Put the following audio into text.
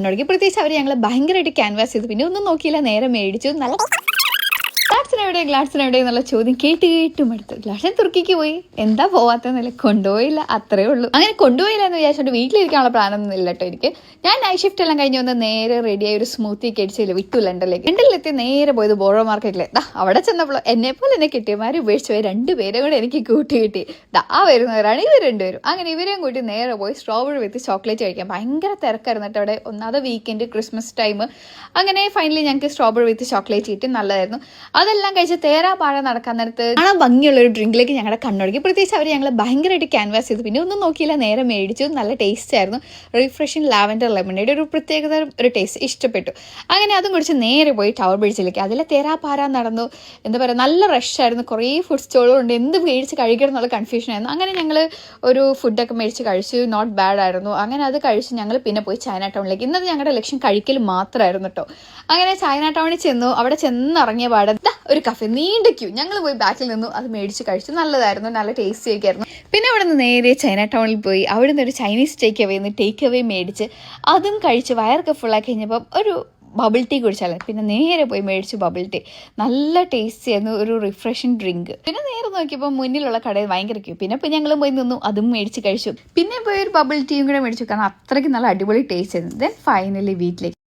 എന്നോടേക്ക് പ്രത്യേകിച്ച് അവർ ഞങ്ങൾ ഭയങ്കരമായിട്ട് ക്യാൻവാസ് ചെയ്തു. പിന്നെ ഒന്നും നോക്കിയില്ല, നേരെ മേടിച്ചു. നല്ല ഗ്ലാഡ്സിന് എവിടെ എന്നുള്ള ചോദ്യം കേട്ടും എടുത്തു. ഗ്ലാഡ്സൻ തുർക്കിക്ക് പോയി. എന്താ പോവാത്തെന്നല്ലേ, കൊണ്ടുപോയില്ല, അത്രേ ഉള്ളൂ. അങ്ങനെ കൊണ്ടുപോയില്ല എന്ന് വിചാരിച്ചോണ്ട് വീട്ടിലിരിക്കാനുള്ള പ്ലാനൊന്നും ഇല്ല കേട്ടോ എനിക്ക്. ഞാൻ നൈറ്റ് ഷിഫ്റ്റ് എല്ലാം കഴിഞ്ഞ് വന്ന് നേരെ റെഡിയായി ഒരു സ്മൂത്തി ഒക്കെ അടിച്ചില്ല വിട്ടു ലണ്ടനിലെത്തി നേരെ പോയത് ബോറോ മാർക്കറ്റിലെ. അവിടെ ചെന്നപ്പോൾ എന്നെപ്പോലെ എന്നെ കിട്ടിയമാര് ഉപേക്ഷിച്ച് പോയി 2 പേരെ കൂടെ എനിക്ക് കിട്ടി. ആ വരുന്നവരാണ് ഇവർ 2 പേരും. അങ്ങനെ ഇവരെയും കൂട്ടി നേരെ പോയി സ്ട്രോബെറി വിത്ത് ചോക്ലേറ്റ് കഴിക്കാൻ. ഭയങ്കര തിരക്കായിരുന്നു കേട്ടോ അവിടെ. ഒന്നാമത് വീക്കെൻഡ്, ക്രിസ്മസ് ടൈം. അങ്ങനെ ഫൈനലി ഞങ്ങൾക്ക് സ്ട്രോബെറി വിത്ത് ചോക്ലേറ്റ് കിട്ടി. നല്ലതായിരുന്നു. അതെല്ലാം കഴിച്ച് തേരാ പാഴ നടക്കാൻ നേരത്ത് കാണാൻ ഭംഗിയുള്ള ഒരു ഡ്രിങ്കിലേക്ക് ഞങ്ങളുടെ കണ്ണൊടുക്കി. പ്രത്യേകിച്ച് അവർ ഞങ്ങൾ ഭയങ്കരമായിട്ട് ക്യാൻവാസ് ചെയ്തു. പിന്നെ ഒന്നും നോക്കിയില്ല, നേരെ മേടിച്ചു. നല്ല ടേസ്റ്റ് ആയിരുന്നു. റിഫ്രഷിങ് ലാവൻഡർ ലെമണേഡ്, ഒരു പ്രത്യേകത ഒരു ടേസ്റ്റ് ഇഷ്ടപ്പെട്ടു. അങ്ങനെ അതും കുടിച്ച് നേരെ പോയി ടവർ ബ്രിഡ്ജിലേക്ക്. അതിലെ തേരാ പാര നടന്നു. എന്താ പറയുക, നല്ല റഷായിരുന്നു. കുറേ ഫുഡ് സ്റ്റോളുകളുണ്ട്. എന്ത് മേടിച്ച് കഴിക്കണം എന്നുള്ള കൺഫ്യൂഷൻ ആയിരുന്നു. അങ്ങനെ ഞങ്ങൾ ഒരു ഫുഡൊക്കെ മേടിച്ച് കഴിച്ചു. നോട്ട് ബാഡ് ആയിരുന്നു. അങ്ങനെ അത് കഴിച്ച് ഞങ്ങൾ പിന്നെ പോയി ചൈന ടൗണിലേക്ക്. ഇന്നത് ഞങ്ങളുടെ ലക്ഷ്യം കഴിക്കൽ മാത്രമായിരുന്നു കേട്ടോ. അങ്ങനെ ചൈന ടൗണിൽ ചെന്നു. അവിടെ ചെന്നിറങ്ങിയ പാടെ ഒരു കഫേ, നീണ്ട ക്യൂ. ഞങ്ങൾ പോയി ബാക്കിൽ നിന്നു, അത് മേടിച്ച് കഴിച്ചു. നല്ലതായിരുന്നു, നല്ല ടേസ്റ്റി ഒക്കെ ആയിരുന്നു. പിന്നെ അവിടെ നിന്ന് നേരെ ചൈന ടൗണിൽ പോയി അവിടെ നിന്ന് ഒരു ചൈനീസ് ടേക്ക് അവേ മേടിച്ച് അതും കഴിച്ച് വയറൊക്കെ ഫുള്ളാക്കി കഴിഞ്ഞപ്പം ഒരു ബബിൾ ടീ കുടിച്ചാൽ പിന്നെ നേരെ പോയി മേടിച്ചു ബബിൾ ടീ. നല്ല ടേസ്റ്റി ആയിരുന്നു, ഒരു റിഫ്രഷിങ് ഡ്രിങ്ക്. പിന്നെ നേരെ നോക്കിയപ്പോൾ മുന്നിലുള്ള കടയിൽ ഭയങ്കര ക്യൂ. പിന്നെ ഞങ്ങളും പോയി നിന്നു, അതും മേടിച്ച് കഴിച്ചു. പിന്നെ പോയി ഒരു ബബിൾ ടീയും കൂടെ മേടിച്ചു, കാരണം അത്രയ്ക്ക് നല്ല അടിപൊളി ടേസ്റ്റ് ആയിരുന്നു. ദെൻ ഫൈനലി വീട്ടിലേക്ക്